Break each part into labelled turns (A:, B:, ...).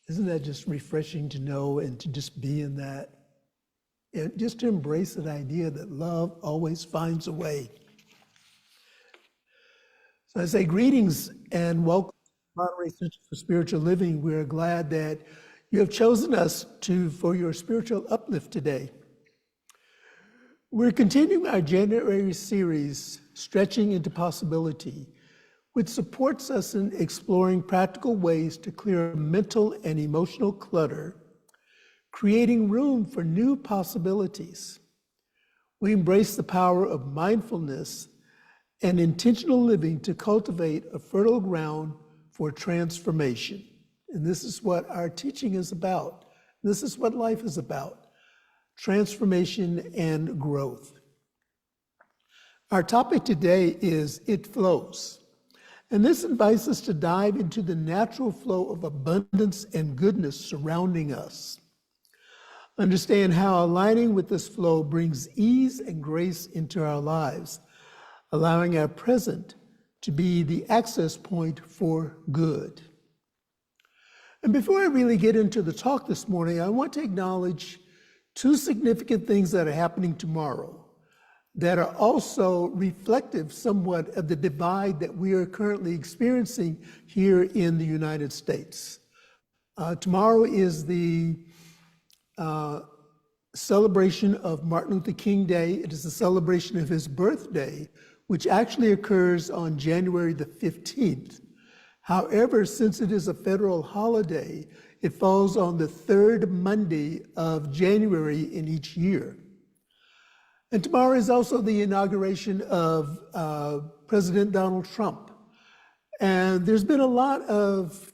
A: Isn't that just refreshing to know and to just be in that? And just to embrace that idea that love always finds a way. So I say greetings and welcome to Monterey Center for Spiritual Living. We're glad that you have chosen us for your spiritual uplift today. We're continuing our January series, Stretching into Possibility, which supports us in exploring practical ways to clear mental and emotional clutter, creating room for new possibilities. We embrace the power of mindfulness and intentional living to cultivate a fertile ground for transformation. And this is what our teaching is about. This is what life is about, transformation and growth. Our topic today is It Flows. And this invites us to dive into the natural flow of abundance and goodness surrounding us. Understand how aligning with this flow brings ease and grace into our lives, allowing our present to be the access point for good. And before I really get into the talk this morning, I want to acknowledge two significant things that are happening tomorrow that are also reflective somewhat of the divide that we are currently experiencing here in the United States. Tomorrow is the celebration of Martin Luther King Day. It is a celebration of his birthday, which actually occurs on January the 15th. However, since it is a federal holiday, it falls on the third Monday of January in each year. And tomorrow is also the inauguration of President Donald Trump. And there's been a lot of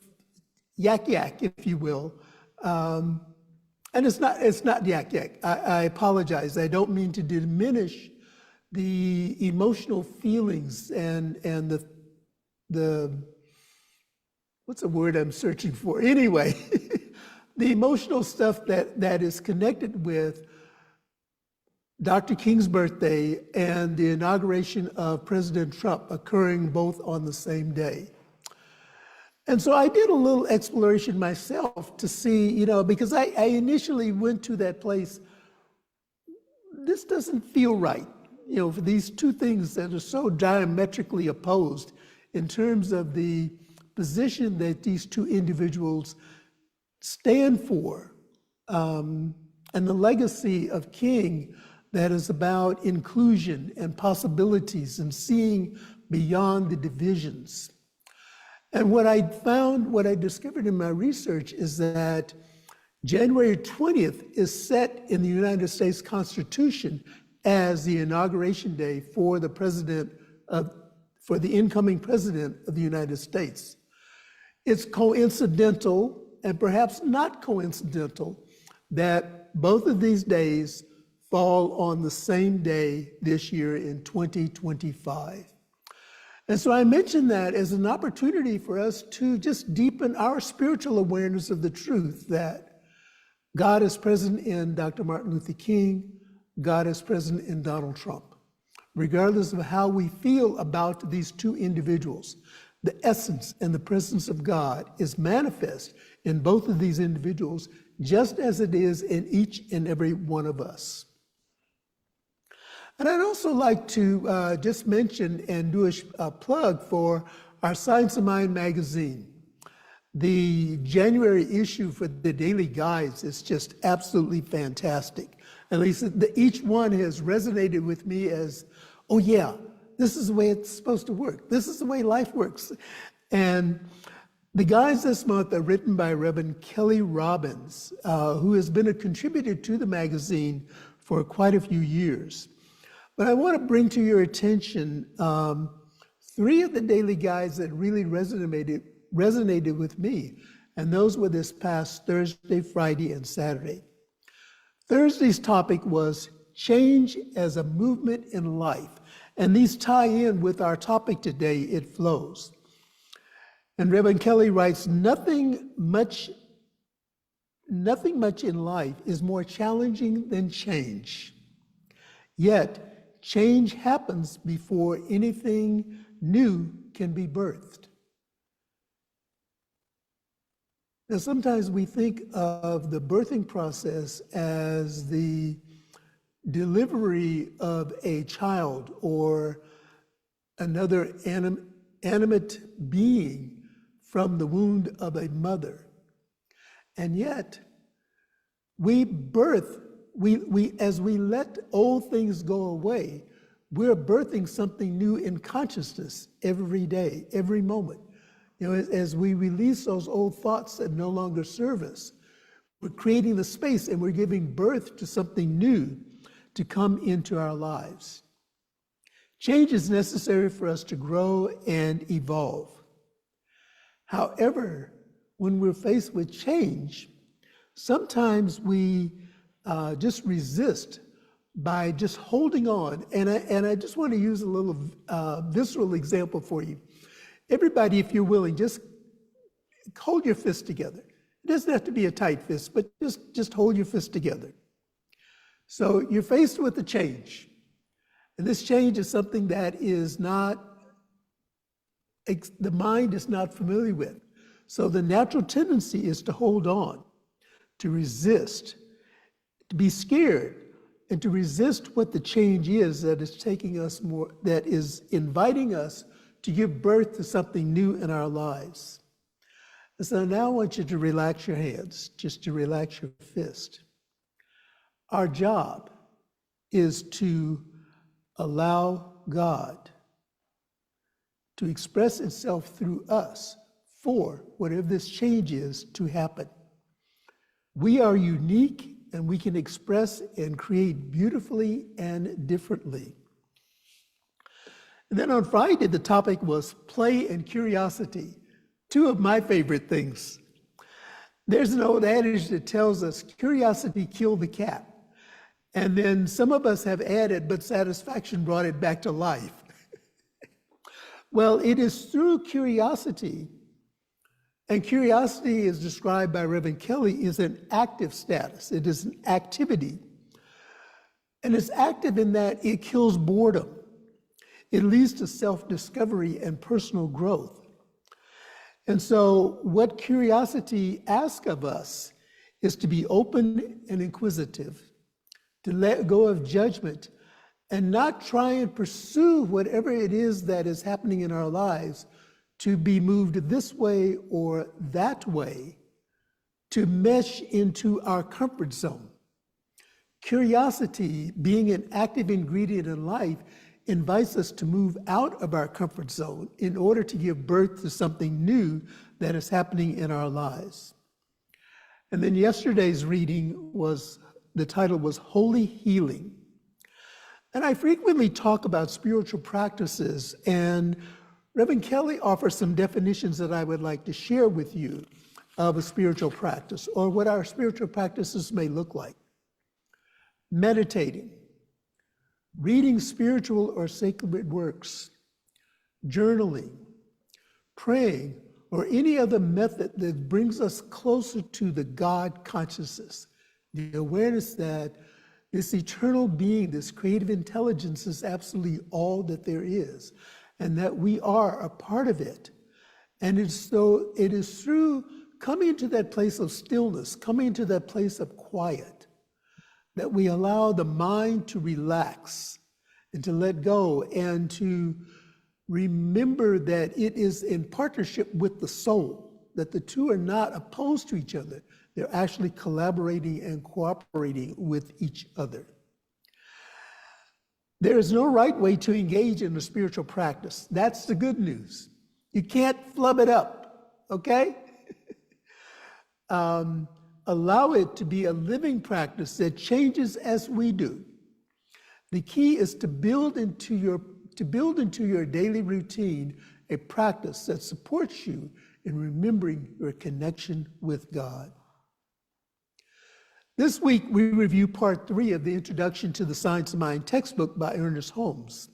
A: yak, if you will. And it's not yak. I apologize. I don't mean to diminish the emotional feelings and the what's the word I'm searching for? Anyway, the emotional stuff that is connected with Dr. King's birthday and the inauguration of President Trump occurring both on the same day. And so I did a little exploration myself to see, because I initially went to that place, this doesn't feel right, for these two things that are so diametrically opposed in terms of the position that these two individuals stand for, and the legacy of King that is about inclusion and possibilities and seeing beyond the divisions. And what I discovered in my research is that January 20th is set in the United States Constitution as the inauguration day for the incoming president of the United States. It's coincidental, and perhaps not coincidental, that both of these days fall on the same day this year in 2025. And so I mentioned that as an opportunity for us to just deepen our spiritual awareness of the truth that God is present in Dr. Martin Luther King, God is present in Donald Trump. Regardless of how we feel about these two individuals, the essence and the presence of God is manifest in both of these individuals, just as it is in each and every one of us. And I'd also like to just mention and do a plug for our Science of Mind magazine. The January issue for the Daily Guides is just absolutely fantastic. At least each one has resonated with me as, oh yeah, this is the way it's supposed to work. This is the way life works. And the guides this month are written by Reverend Kelly Robbins, who has been a contributor to the magazine for quite a few years. But I want to bring to your attention three of the daily guides that really resonated with me, and those were this past Thursday, Friday, and Saturday. Thursday's topic was change as a movement in life, and these tie in with our topic today, It Flows. And Reverend Kelly writes, nothing much in life is more challenging than change. Yet, change happens before anything new can be birthed. Now, sometimes we think of the birthing process as the delivery of a child or another animate being from the womb of a mother. And yet, we as we let old things go away, we're birthing something new in consciousness every day, every moment. You know, as we release those old thoughts that no longer serve us, we're creating the space and we're giving birth to something new to come into our lives. Change is necessary for us to grow and evolve. However, when we're faced with change, sometimes we just resist by just holding on. And I just want to use a little visceral example for you. Everybody, if you're willing, just hold your fist together. It doesn't have to be a tight fist, but just hold your fist together. So you're faced with a change. And this change is something that is not, the mind is not familiar with. So the natural tendency is to hold on, to resist, to be scared, and to resist what the change is that is taking us more, that is inviting us to give birth to something new in our lives. And so now I want you to relax your hands, just to relax your fist. Our job is to allow God to express itself through us for whatever this change is to happen. We are unique and we can express and create beautifully and differently. And then on Friday, the topic was play and curiosity, two of my favorite things. There's an old adage that tells us curiosity killed the cat. And then some of us have added, but satisfaction brought it back to life. Well, it is through curiosity, and curiosity is described by Reverend Kelly as an active status. It is an activity. And it's active in that it kills boredom. It leads to self-discovery and personal growth. And so what curiosity asks of us is to be open and inquisitive, to let go of judgment and not try and pursue whatever it is that is happening in our lives to be moved this way or that way, to mesh into our comfort zone. Curiosity, being an active ingredient in life, invites us to move out of our comfort zone in order to give birth to something new that is happening in our lives. And then yesterday's reading the title was Holy Healing. And I frequently talk about spiritual practices, and Reverend Kelly offers some definitions that I would like to share with you of a spiritual practice, or what our spiritual practices may look like. Meditating, reading spiritual or sacred works, journaling, praying, or any other method that brings us closer to the God consciousness, the awareness that this eternal being, this creative intelligence is absolutely all that there is, and that we are a part of it. And it is through coming into that place of stillness, coming into that place of quiet, that we allow the mind to relax and to let go and to remember that it is in partnership with the soul, that the two are not opposed to each other. They're actually collaborating and cooperating with each other. There is no right way to engage in a spiritual practice. That's the good news. You can't flub it up, okay? Allow it to be a living practice that changes as we do. The key is to build into your daily routine a practice that supports you in remembering your connection with God. This week, we review part 3 of the Introduction to the Science of Mind textbook by Ernest Holmes.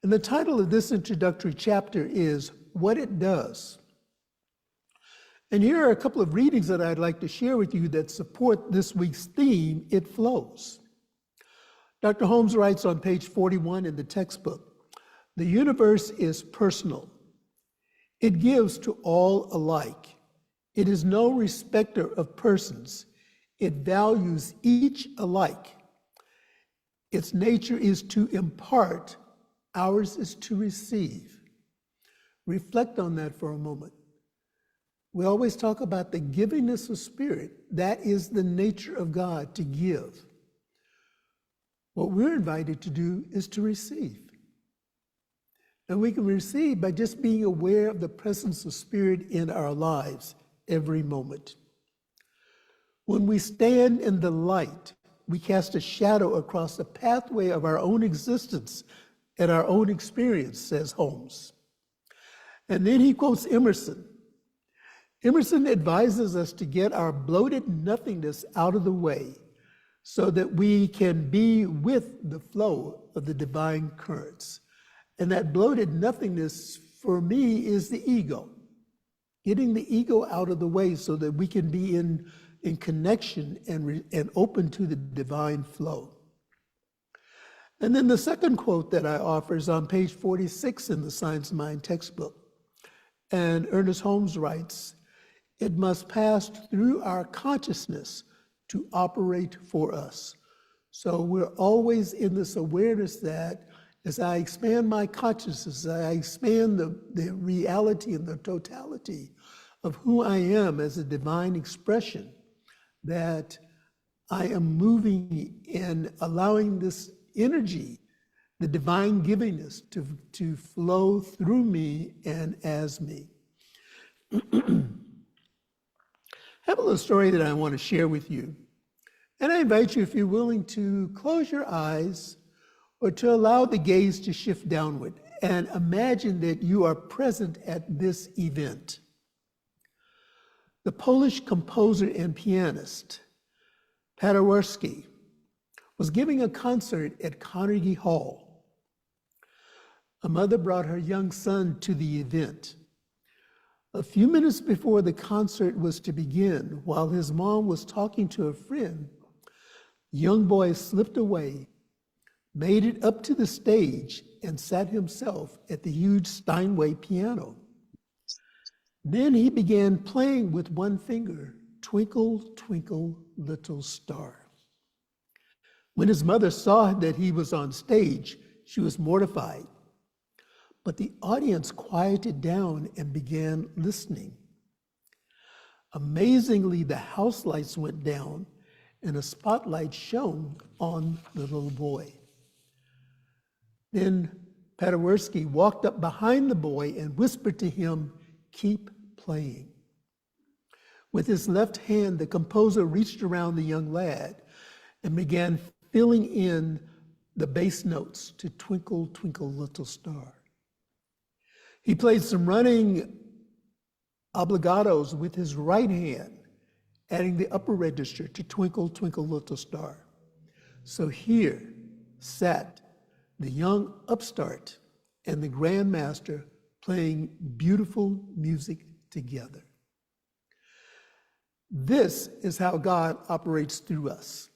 A: And the title of this introductory chapter is What It Does. And here are a couple of readings that I'd like to share with you that support this week's theme, It Flows. Dr. Holmes writes on page 41 in the textbook, the universe is personal. It gives to all alike. It is no respecter of persons. It values each alike. Its nature is to impart, ours is to receive. Reflect on that for a moment. We always talk about the givingness of spirit. That is the nature of God, to give. What we're invited to do is to receive. And we can receive by just being aware of the presence of spirit in our lives every moment. When we stand in the light, we cast a shadow across the pathway of our own existence and our own experience, says Holmes. And then he quotes Emerson. Emerson advises us to get our bloated nothingness out of the way so that we can be with the flow of the divine currents. And that bloated nothingness for me is the ego. Getting the ego out of the way so that we can be in connection and open to the divine flow. And then the second quote that I offer is on page 46 in the Science of Mind textbook. And Ernest Holmes writes, "It must pass through our consciousness to operate for us." So we're always in this awareness that as I expand my consciousness, as I expand the reality and the totality of who I am as a divine expression, that I am moving and allowing this energy, the divine givingness, to flow through me and as me. I have a little story that I want to share with you. And I invite you, if you're willing, to close your eyes or to allow the gaze to shift downward and imagine that you are present at this event. The Polish composer and pianist, Paderewski, was giving a concert at Carnegie Hall. A mother brought her young son to the event. A few minutes before the concert was to begin, while his mom was talking to a friend, the young boy slipped away, made it up to the stage, and sat himself at the huge Steinway piano. Then he began playing with one finger, "Twinkle, Twinkle, Little Star." When his mother saw that he was on stage, she was mortified. But the audience quieted down and began listening. Amazingly, the house lights went down and a spotlight shone on the little boy. Then Paderewski walked up behind the boy and whispered to him, "Keep playing." With his left hand, the composer reached around the young lad and began filling in the bass notes to "Twinkle, Twinkle, Little Star." He played some running obligatos with his right hand, adding the upper register to "Twinkle, Twinkle, Little Star." So here sat the young upstart and the grandmaster playing beautiful music together. This is how God operates through us.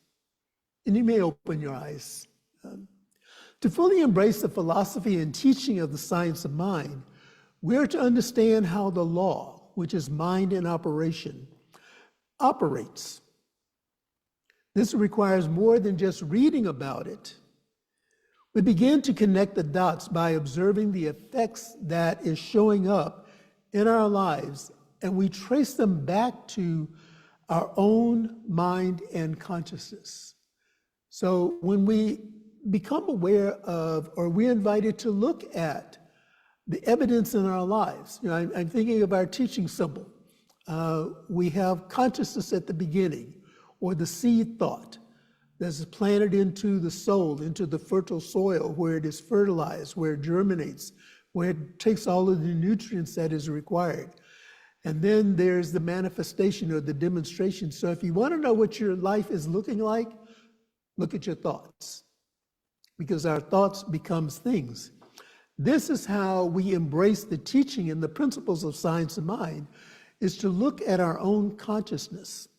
A: And you may open your eyes. To fully embrace the philosophy and teaching of the science of mind, we're to understand how the law, which is mind in operation, operates. This requires more than just reading about it. We begin to connect the dots by observing the effects that is showing up in our lives, and we trace them back to our own mind and consciousness. So when we become aware of, or we're invited to look at the evidence in our lives, I'm thinking of our teaching symbol. We have consciousness at the beginning, or the seed thought that's planted into the soul, into the fertile soil where it is fertilized, where it germinates, where it takes all of the nutrients that is required. And then there's the manifestation or the demonstration. So if you want to know what your life is looking like, look at your thoughts, because our thoughts becomes things. This is how we embrace the teaching and the principles of science of mind, is to look at our own consciousness.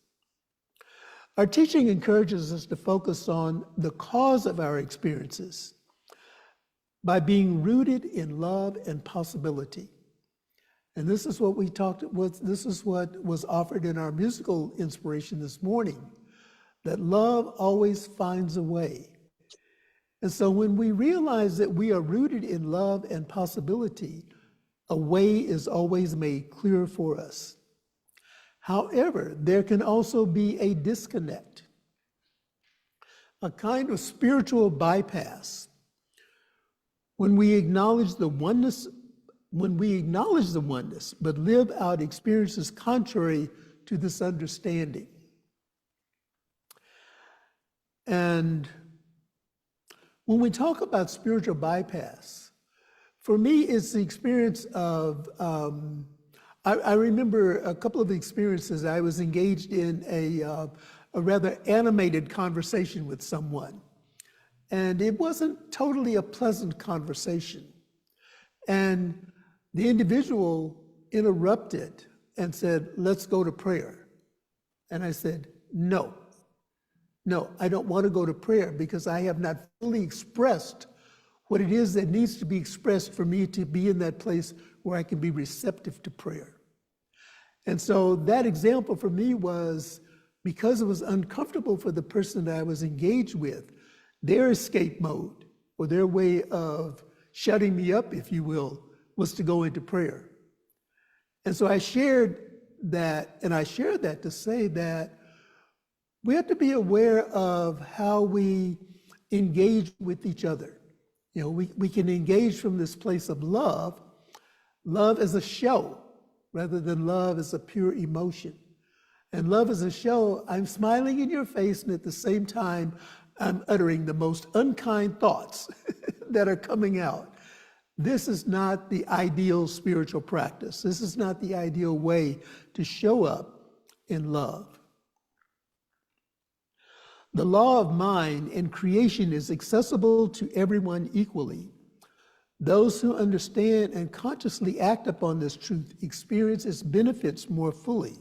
A: Our teaching encourages us to focus on the cause of our experiences by being rooted in love and possibility. And this is what this is what was offered in our musical inspiration this morning, that love always finds a way. And so when we realize that we are rooted in love and possibility, a way is always made clear for us. However, there can also be a disconnect, a kind of spiritual bypass. When we acknowledge the oneness, but live out experiences contrary to this understanding. And when we talk about spiritual bypass, for me, it's the experience of, I remember a couple of experiences. I was engaged in a rather animated conversation with someone. And it wasn't totally a pleasant conversation. And the individual interrupted and said, "Let's go to prayer." And I said, No, I don't want to go to prayer because I have not fully expressed what it is that needs to be expressed for me to be in that place where I can be receptive to prayer. And so that example for me was, because it was uncomfortable for the person that I was engaged with, their escape mode, or their way of shutting me up, if you will, was to go into prayer. And so I shared that, and I shared that to say that we have to be aware of how we engage with each other. You know, we can engage from this place of love as a show, rather than love as a pure emotion. And love as a show, I'm smiling in your face, and at the same time, I'm uttering the most unkind thoughts that are coming out. This is not the ideal spiritual practice. This is not the ideal way to show up in love. The law of mind and creation is accessible to everyone equally. Those who understand and consciously act upon this truth experience its benefits more fully.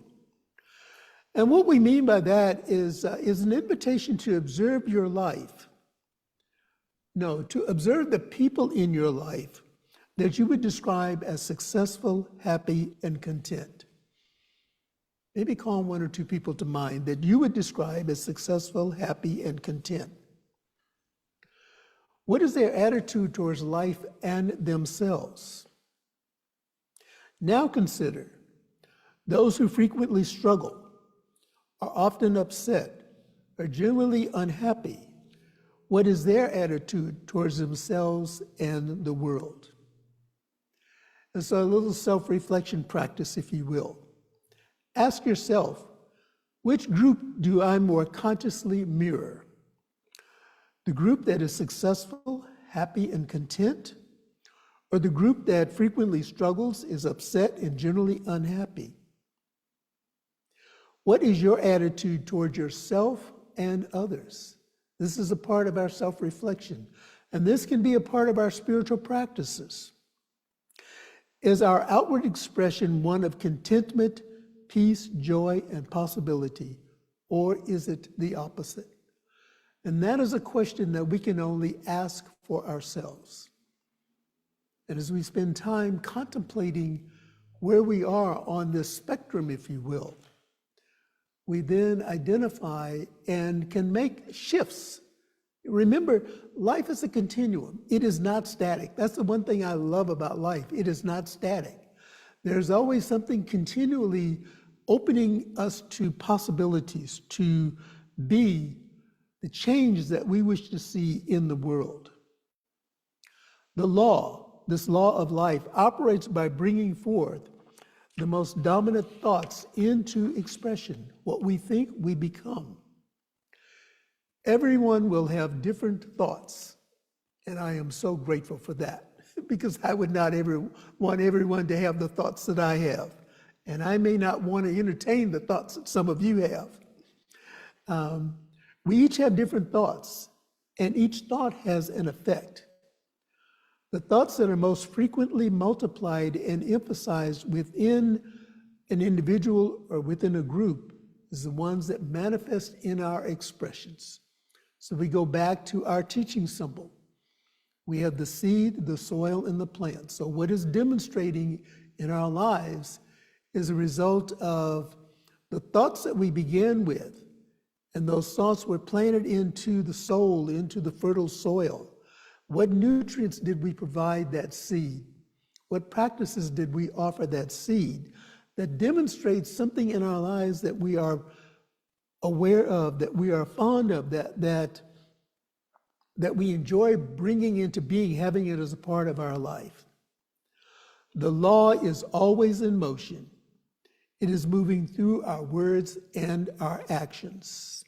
A: And what we mean by that is an invitation to observe your life. No, to observe the people in your life that you would describe as successful, happy, and content. Maybe call one or two people to mind that you would describe as successful, happy, and content. What is their attitude towards life and themselves? Now consider those who frequently struggle, are often upset, are generally unhappy. What is their attitude towards themselves and the world? And so a little self-reflection practice, if you will. Ask yourself, which group do I more consciously mirror? The group that is successful, happy, and content, or the group that frequently struggles, is upset, and generally unhappy? What is your attitude toward yourself and others? This is a part of our self-reflection, and this can be a part of our spiritual practices. Is our outward expression one of contentment, peace, joy, and possibility, or is it the opposite? And that is a question that we can only ask for ourselves. And as we spend time contemplating where we are on this spectrum, if you will, we then identify and can make shifts. Remember, life is a continuum. It is not static. That's the one thing I love about life. It is not static. There's always something continually opening us to possibilities, to be the change that we wish to see in the world. The law, this law of life, operates by bringing forth the most dominant thoughts into expression. What we think, we become. Everyone will have different thoughts, and I am so grateful for that, because I would not ever want everyone to have the thoughts that I have, and I may not want to entertain the thoughts that some of you have. We each have different thoughts, and each thought has an effect. The thoughts that are most frequently multiplied and emphasized within an individual or within a group is the ones that manifest in our expressions. So we go back to our teaching symbol. We have the seed, the soil, and the plant. So what is demonstrating in our lives is a result of the thoughts that we begin with, and those thoughts were planted into the soul, into the fertile soil. What nutrients did we provide that seed? What practices did we offer that seed that demonstrates something in our lives that we are aware of, that we are fond of, that we enjoy bringing into being, having it as a part of our life? The law is always in motion. It is moving through our words and our actions.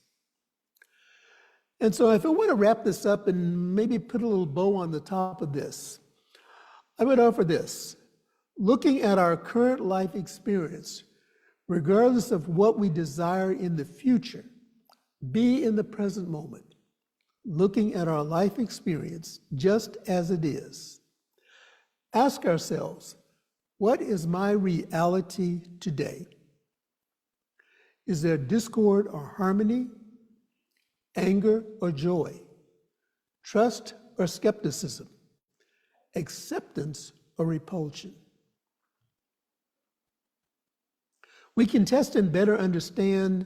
A: And so if I want to wrap this up and maybe put a little bow on the top of this, I would offer this. Looking at our current life experience, regardless of what we desire in the future, be in the present moment, looking at our life experience just as it is. Ask ourselves, what is my reality today? Is there discord or harmony, anger or joy, trust or skepticism, acceptance or repulsion? We can test and better understand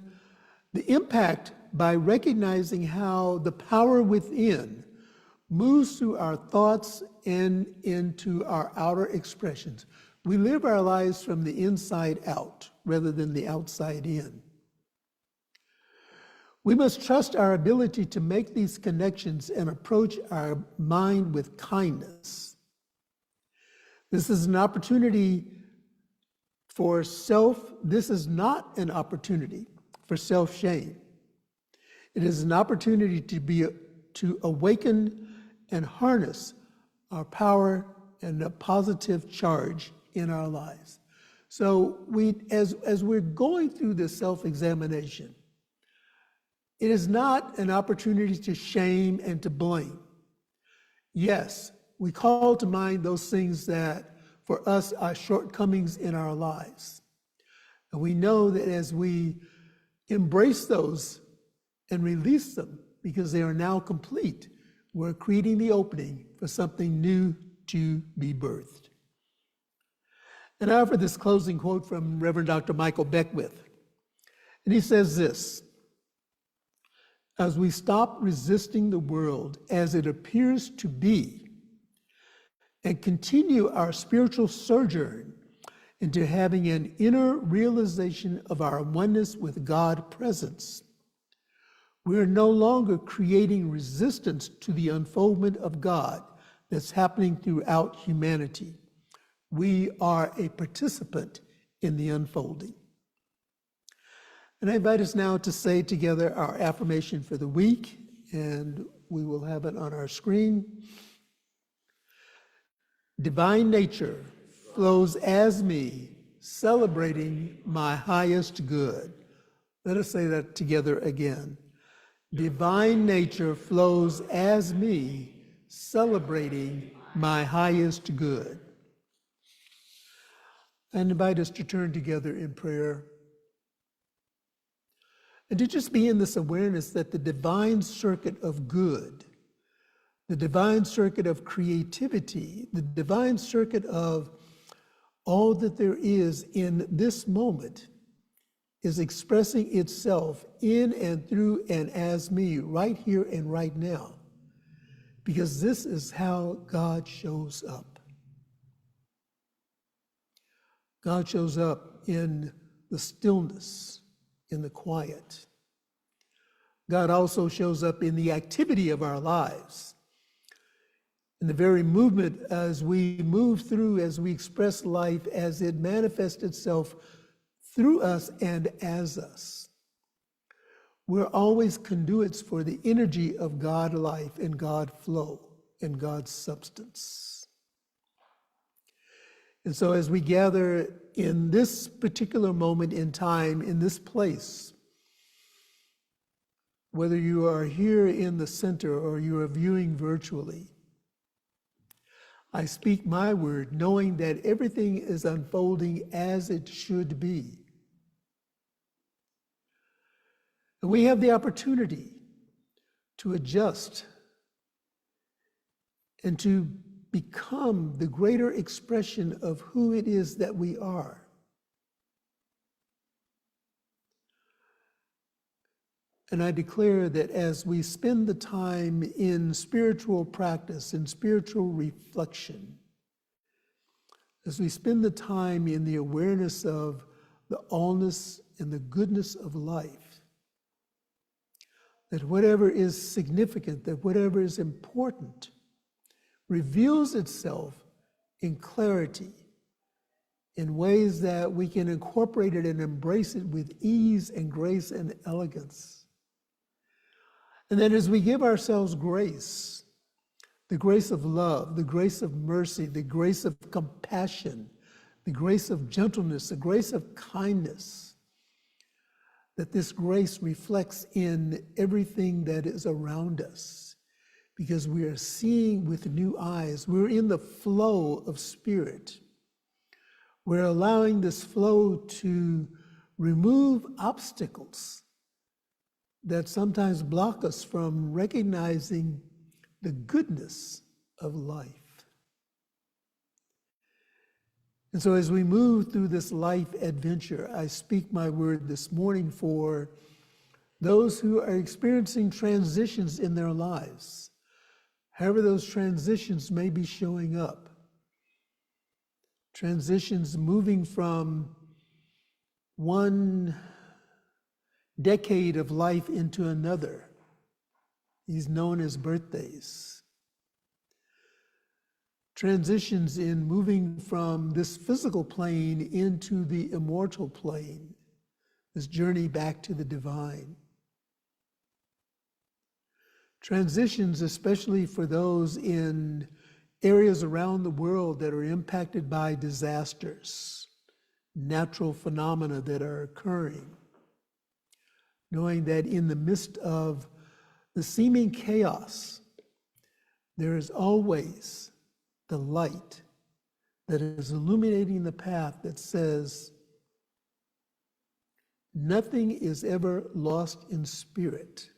A: the impact by recognizing how the power within moves through our thoughts and into our outer expressions. We live our lives from the inside out rather than the outside in. We must trust our ability to make these connections and approach our mind with kindness. This is an opportunity for this is not an opportunity for self-shame. It is an opportunity to awaken and harness our power and a positive charge in our lives. So as we're going through this self-examination, it is not an opportunity to shame and to blame. Yes, we call to mind those things that for us are shortcomings in our lives. And we know that as we embrace those and release them, because they are now complete, we're creating the opening for something new to be birthed. And I offer this closing quote from Reverend Dr. Michael Beckwith. And he says this: as we stop resisting the world as it appears to be and continue our spiritual sojourn into having an inner realization of our oneness with God presence, we are no longer creating resistance to the unfoldment of God that's happening throughout humanity. We are a participant in the unfolding. And I invite us now to say together our affirmation for the week, and we will have it on our screen. Divine nature flows as me, celebrating my highest good. Let us say that together again. Divine nature flows as me, celebrating my highest good. And invite us to turn together in prayer and to just be in this awareness that the divine circuit of good, the divine circuit of creativity, the divine circuit of all that there is in this moment is expressing itself in and through and as me right here and right now, because this is how God shows up. God shows up in the stillness, in the quiet. God also shows up in the activity of our lives, in the very movement as we move through, as we express life, as it manifests itself through us and as us. We're always conduits for the energy of God life and God flow and God's substance. And so as we gather in this particular moment in time, in this place, whether you are here in the center or you are viewing virtually, I speak my word, knowing that everything is unfolding as it should be. And we have the opportunity to adjust and to become the greater expression of who it is that we are. And I declare that as we spend the time in spiritual practice, in spiritual reflection, as we spend the time in the awareness of the allness and the goodness of life, that whatever is significant, that whatever is important, reveals itself in clarity, in ways that we can incorporate it and embrace it with ease and grace and elegance. And then as we give ourselves grace, the grace of love, the grace of mercy, the grace of compassion, the grace of gentleness, the grace of kindness, that this grace reflects in everything that is around us, because we are seeing with new eyes. We're in the flow of spirit. We're allowing this flow to remove obstacles that sometimes block us from recognizing the goodness of life. And so as we move through this life adventure, I speak my word this morning for those who are experiencing transitions in their lives, however those transitions may be showing up. Transitions moving from one decade of life into another. These known as birthdays. Transitions in moving from this physical plane into the immortal plane, this journey back to the divine. Transitions, especially for those in areas around the world that are impacted by disasters, natural phenomena that are occurring, knowing that in the midst of the seeming chaos, there is always the light that is illuminating the path that says, nothing is ever lost in spirit,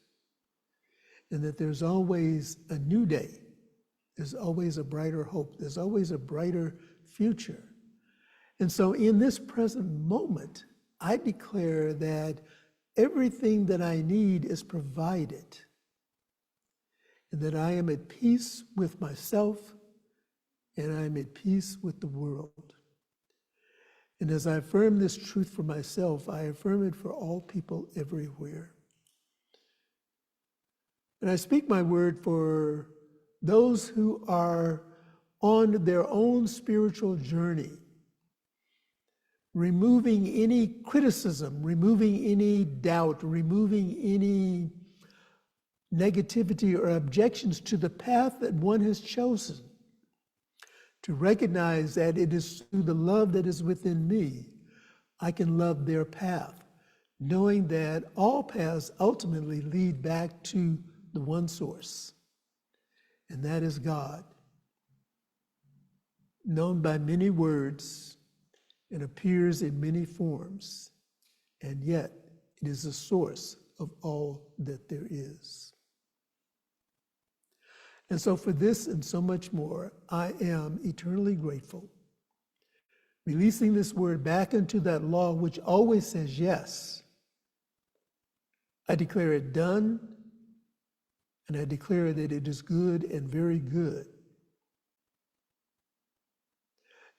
A: and that there's always a new day. There's always a brighter hope. There's always a brighter future. And so in this present moment, I declare that everything that I need is provided, and that I am at peace with myself, and I am at peace with the world. And as I affirm this truth for myself, I affirm it for all people everywhere. And I speak my word for those who are on their own spiritual journey, removing any criticism, removing any doubt, removing any negativity or objections to the path that one has chosen, to recognize that it is through the love that is within me, I can love their path, knowing that all paths ultimately lead back to the one source, and that is God, known by many words and appears in many forms, and yet it is the source of all that there is. And so for this and so much more, I am eternally grateful. Releasing this word back into that law which always says yes. I declare it done, and I declare that it is good and very good.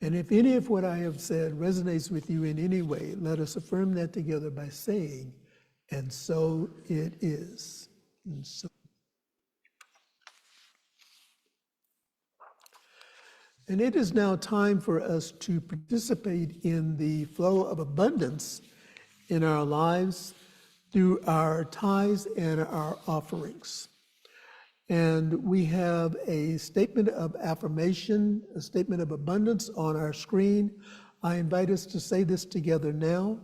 A: And if any of what I have said resonates with you in any way, let us affirm that together by saying, and so it is. And so. And it is now time for us to participate in the flow of abundance in our lives through our tithes and our offerings. And we have a statement of affirmation, a statement of abundance on our screen. I invite us to say this together now.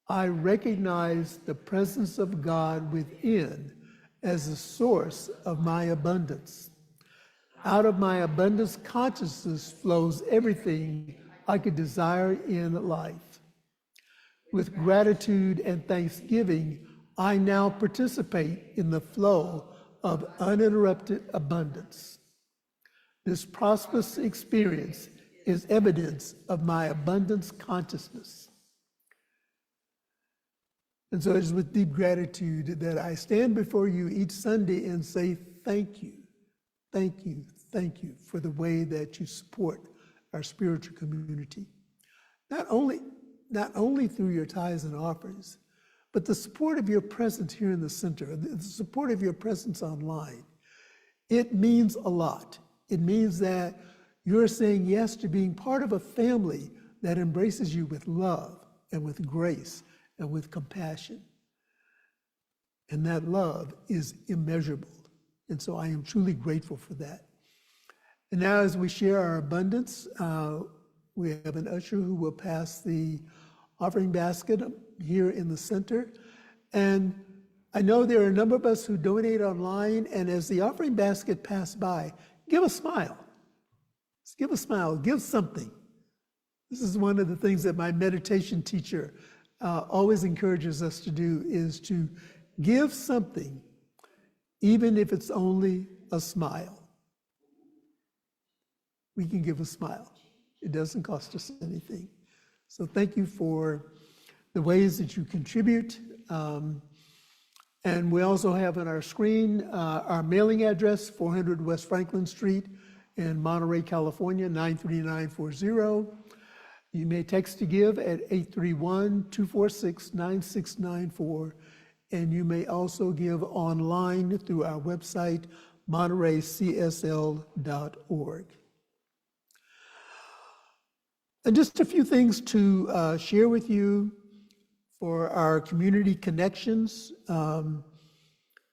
A: I recognize the presence of God within as the source of my abundance. Out of my abundance consciousness flows everything I could desire in life. With gratitude and thanksgiving, I now participate in the flow of uninterrupted abundance. This prosperous experience is evidence of my abundance consciousness. And so it's with deep gratitude that I stand before you each Sunday and say thank you, thank you, thank you for the way that you support our spiritual community. Not only through your tithes and offerings, but the support of your presence here in the center, the support of your presence online. It means a lot. It means that you're saying yes to being part of a family that embraces you with love and with grace and with compassion. And that love is immeasurable. And so I am truly grateful for that. And now as we share our abundance, we have an usher who will pass the offering basket here in the center. And I know there are a number of us who donate online, and as the offering basket passes by, give a smile. Just give a smile, give something. This is one of the things that my meditation teacher always encourages us to do, is to give something, even if it's only a smile. We can give a smile. It doesn't cost us anything. So thank you for the ways that you contribute. And we also have on our screen our mailing address, 400 West Franklin Street in Monterey, California, 93940. You may text to give at 831-246-9694. And you may also give online through our website, montereycsl.org. And just a few things to share with you for our community connections.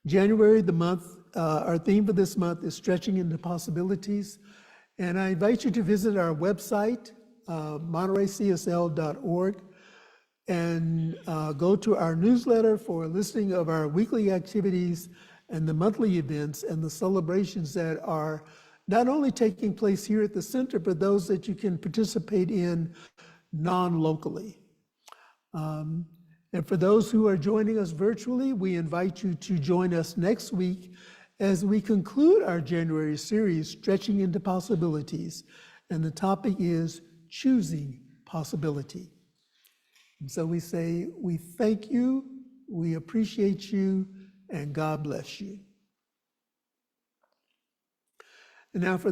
A: January, the month, our theme for this month is Stretching into Possibilities. And I invite you to visit our website, montereycsl.org, and go to our newsletter for a listing of our weekly activities and the monthly events and the celebrations that are not only taking place here at the center, but those that you can participate in non-locally. And for those who are joining us virtually, we invite you to join us next week as we conclude our January series, Stretching into Possibilities. And the topic is Choosing Possibility. And so we say, we thank you, we appreciate you, and God bless you. And now for